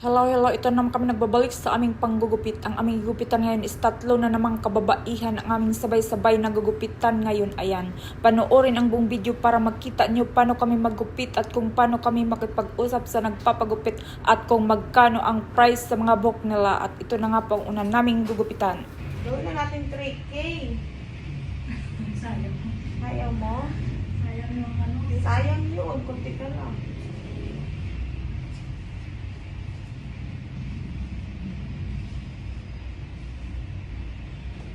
Hello, hello. Ito naman kami nagbabalik sa aming panggugupit. Ang aming gugupitan ngayon is 3 na namang kababaihan ang aming sabay-sabay na gugupitan ngayon. Ayan. Panoorin ang buong video para makita nyo paano kami maggupit at kung paano kami makipag-usap sa nagpapagupit at kung magkano ang price sa mga buhok nila. At ito na nga po ang una naming gugupitan. Gawin na natin 3K. Sayang. Ayaw mo? Sayang yung ano. Sayang yun. Kunti ka lang.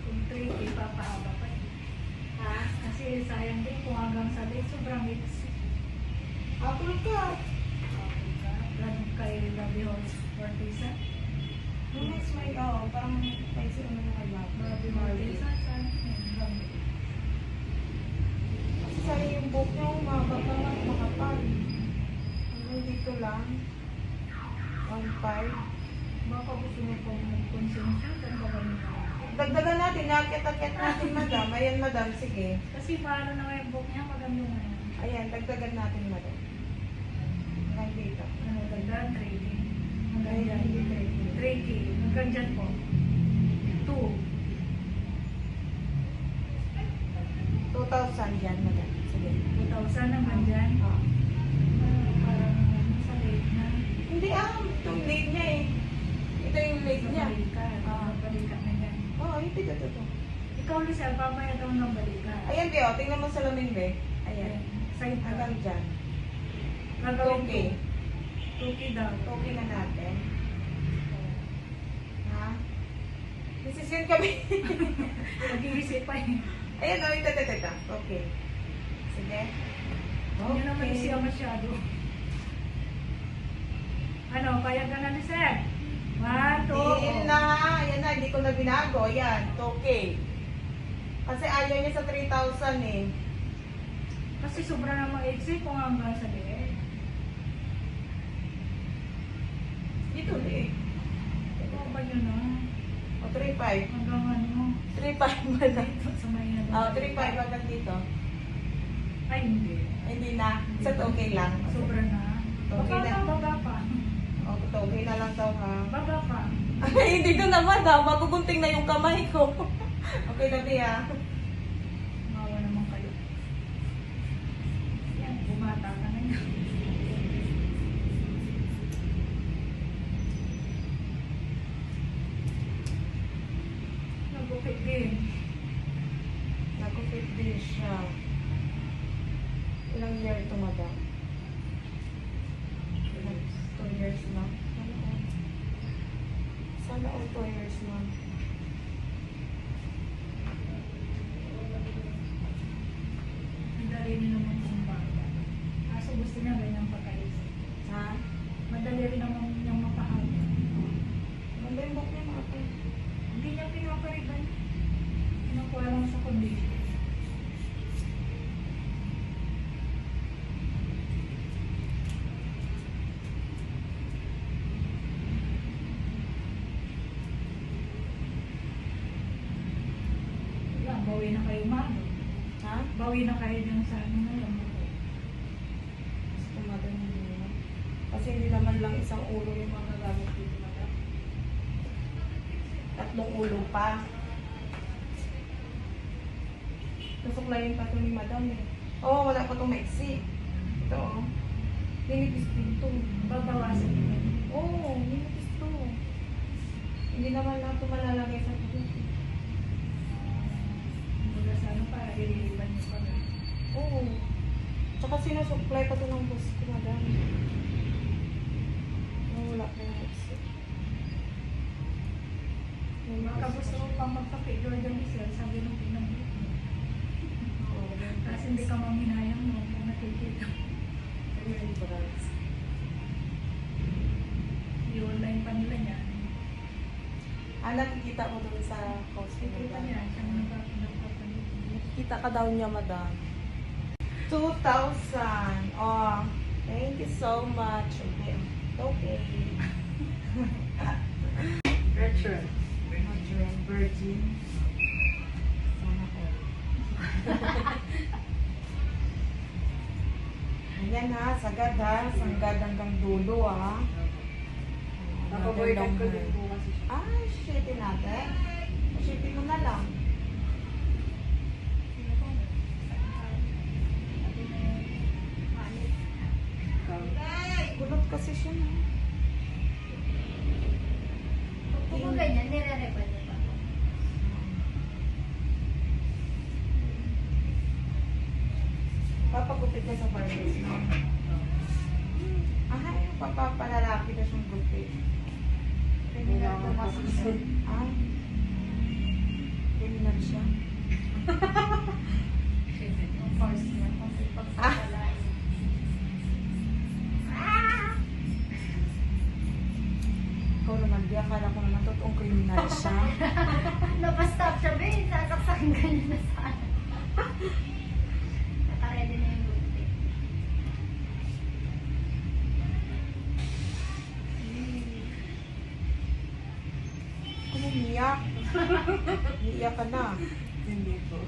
Kung 3K, papahaba pa eh. Ha? Kasi sayang din kung hanggang sa late, sobrang mix. Apple ka. Ganun kay Labi Horse Ortiza. Lumis may parang may sila na nakalag. Labi Ortiza, saan? Kasi sa'yo yung book niya, umaba pa lang, makapal. Hanggang dito lang. 1.5. Baka gusto mo pong mag-konsensya, kung ba ganun na. Dagdagan natin, nakit-akit natin, madam. Ayan, madam, sige. Kasi paano na nga yung book niya, maganda nga yan. Ayan, dagdagan natin, madam. Hanggang dito. Ano, ganda, 3D. Hanggang Ayan, dyan. hindi 3K, hanggang dyan po. 2. 2,000 yan, madam. Sige. 2,000 naman dyan. Ah. Parang sa late na. Hindi itong lead niya eh. Ito yung lead niya. Balikan. Balikan na yan. Oo, hindi ito. Ikaw, Lisa, papayag ako ng balikan. Ayan, Beo, tingnan mo sa lamin, Be. Ayan. Side ka. Hanggang dyan. Gagawin ko. Okay. 2K daw. Okay na natin. Ha? Decision kami. Mag-iisip pa eh. Ayan, ito. Okay. Sige. Hindi naman siya masyado. Ano, payag ka na, Lisa? 1, 2, Ayan na. Ayan na, hindi ko na binago. Ayan, okay. Kasi ayaw niya sa 3,000 eh. Kasi sobra na mag-exit kung hanggang sa liit. Dito eh. Ito ba yun na? O, 3,500. Hanggang ano? 3,500 ba na? Dito sa may ano. 3,500 hanggang dito. Ay, hindi. Hindi na. Sa okay lang. Sobra na. Okay na. Baga pa. Okay na lang daw ha. Baga pa. Ay, hindi ko naman ha. Magugunting na yung kamay ko. Okay na, Bea. Mawa naman kayo. Yan, bumata ka na yan. Nagupit din. Nagupit din siya. Ilang year ito, madam? 2 years na. Sana all 2 years na. Madali rin naman kung bata. Kaso gusto niya ganyang pagkaisip. Ha? Madali rin naman niyang mapahalo. Ganda yung book niya, mga ate. Hindi niya pinapariban. Kinukuha lang sa condition. Wala, bawi na kayo mano. Ha? Bawi na kayo dyan sa ano na lang. Gusto madam hindi na. Kasi hindi naman lang isang ulo yung mga gamit dito, madam. 3 ulo pa. Nasuklayin pa ito ni madam eh. Oo, wala pa itong maiksi. Ito oh. Linipis din ito. Babawasan niyo. Oo, linipis ito. Hindi naman lang ito malalagay sa buhok. Mula sa ano para ililiban niyo pa rin. Oo. Tsaka sinusuklay pa ito ng boss ko, madam. Wala pa yung maiksi. Baka gusto mo pang magpa-figure dyan Michelle, sabi nung pinag-ibig mo. Kasi hindi ka maminayang mo kung nakikita. I-online pa nila niya. Nakikita mo doon sa post ko, Nakikita madam. niya, siya mga nagpapalit. Nakikita ka daw niya, madam. 2,000. Oh, thank you so much. Okay. Okay. Richard. Virgin. Sana all. Ayan ha, sagad ha. Sanggad hanggang dulo ha. Baboykan ko long din hair. po kasi siya. Ah, shipin natin. Shipin mo na lang. Kulot kasi siya, no? Kung mo ganyan, nire-repan niyo pa. Papagupit na sa barbers, no? Ay, papapalalaki na siyang gupit. Criminal po kasi siya. Ay. Criminal siya. Yung force niya, kasi pagpapalain. Ikaw naman, di akala ko naman totoong criminal siya. Napastop siya, be. Sasaksakin ka niya na sana. Nakaredy na yung buti. Kung umiyak. Umiyak ka na. Hindi po.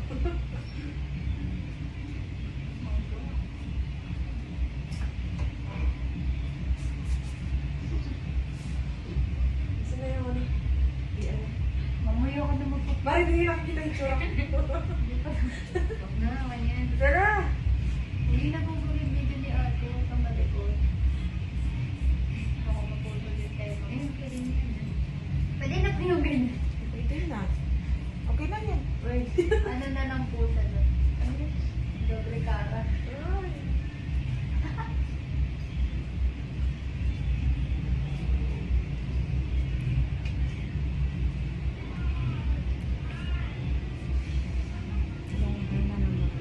Isa na yung ano? Di ano? Mamuyo ka na magpapalay. Bakit hindi nakikita yung tsura ko? Huwag na naman yan. Tara! Hindi na kung yung video ni ate, huwag kang malikot. Ako maputo din tayo. Ayun, pwede niya yan. Pwede na po yung ganyan. Ito yun na. Okay na yan. Right. Ano na lang po sa doon? Ano? Doble cara. Okay na naman.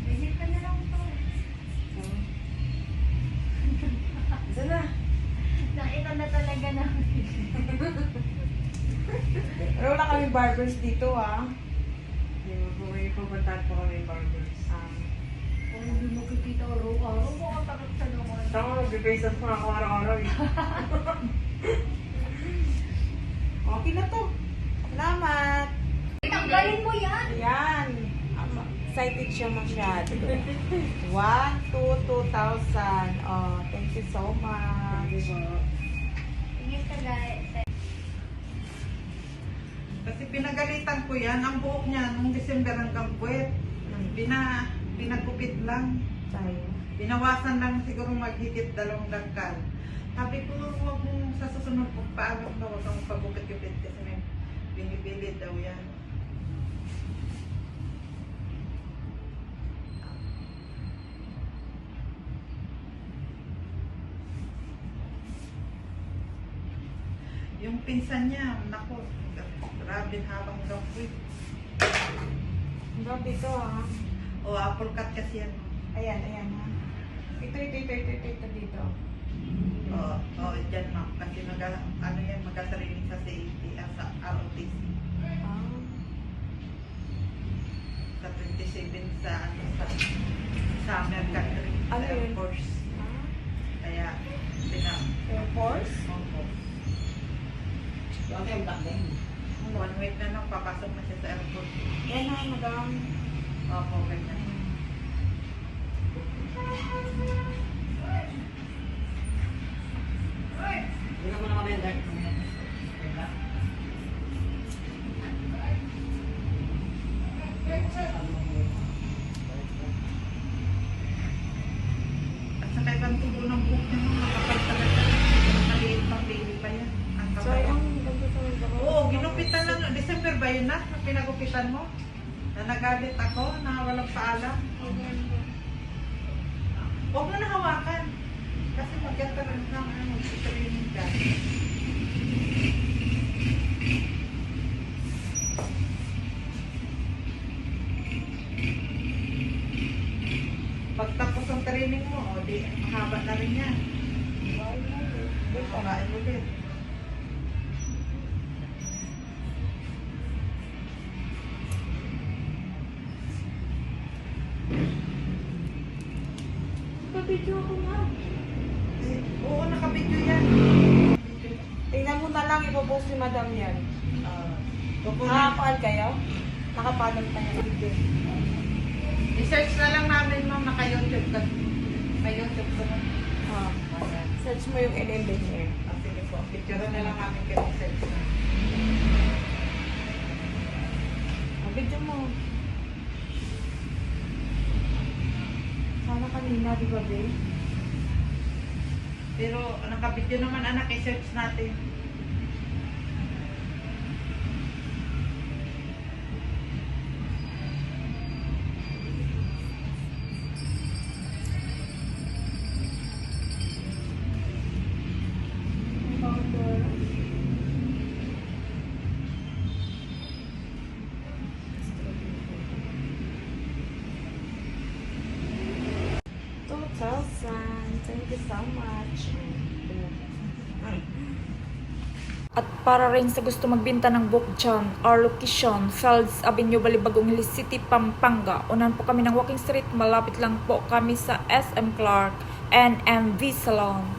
Visit ka na lang po. Isa na. Nakita na talaga namin. Pero wala kami barbers dito, ah. Hindi mo po may pupuntahan po kami barbers. Kung hindi mo kikita araw-araw, baka takot sa naman. Saka mag-faces mo ako araw-araw eh. Okay na to. Salamat. Tanggalin mo yan! Ayan. Excited siya masyado. 1 to 2,000. Oh, thank you so much. Tingin ka guys. Kasi pinagalitan ko yan, ang buhok niya nung December hanggang puwet. Pinagupit lang. Tayo. Binawasan lang siguro maghigit 2 dagkal. Sabi ko, huwag mong sa susunod pagpaalam daw, huwag kang pagupit-gupit kasi may binibilid daw yan. Yung pinsan niya, nako, grabe habang gawin. Grabe ito, ah. O apple cut kasi yan. Ayan, ayan, ha. Ito dito. Oo, dyan ma'am. Kasi ano yan, magkasariling sa CAT, sa ROTC. Ah. Sa 27 sa summer country. Ano sa Air yun? Force. Ah. Kaya, Air Force? Opo. 1 week na lang, papasok na siya sa Air Force. Yan, ha, madam. Opo, ganyan. At saka ibang tubo ng buhok niya nung makapal talaga. Maliit pang baby pa yan. Ang kapal. Sayang, ganda sa mga Oo, ginupitan lang. December ba yun na? Pinagupitan mo? Na nagalit ako na walang paalam. Huwag mo na hawakan. Kasi magkakaroon ng mag-training ka. Pagtapos ng training mo, o di, mahaba na rin yan. Pakain ulit. Ipapidyo ako nga. Oo, nakabidyo yan. Tingnan mo na lang, po si Madam yan. Kukunin. Nakakuan kayo? Nakapanong pa niya. I-search na lang namin ma'am, naka-YouTube ka. Naka-YouTube ko na. Search mo yung LLB hair. Sige po, picture na lang namin kayo search na. Video mo. Sana kanina, di ba, babe? Pero nakabidyo naman anak, i-search natin. Thank you so much. At para rin sa gusto magbenta ng book dyan, our location, Fields Avenue, Balibagong Hills City, Pampanga. Unan po kami ng Walking Street, malapit lang po kami sa SM Clark and MV Salon.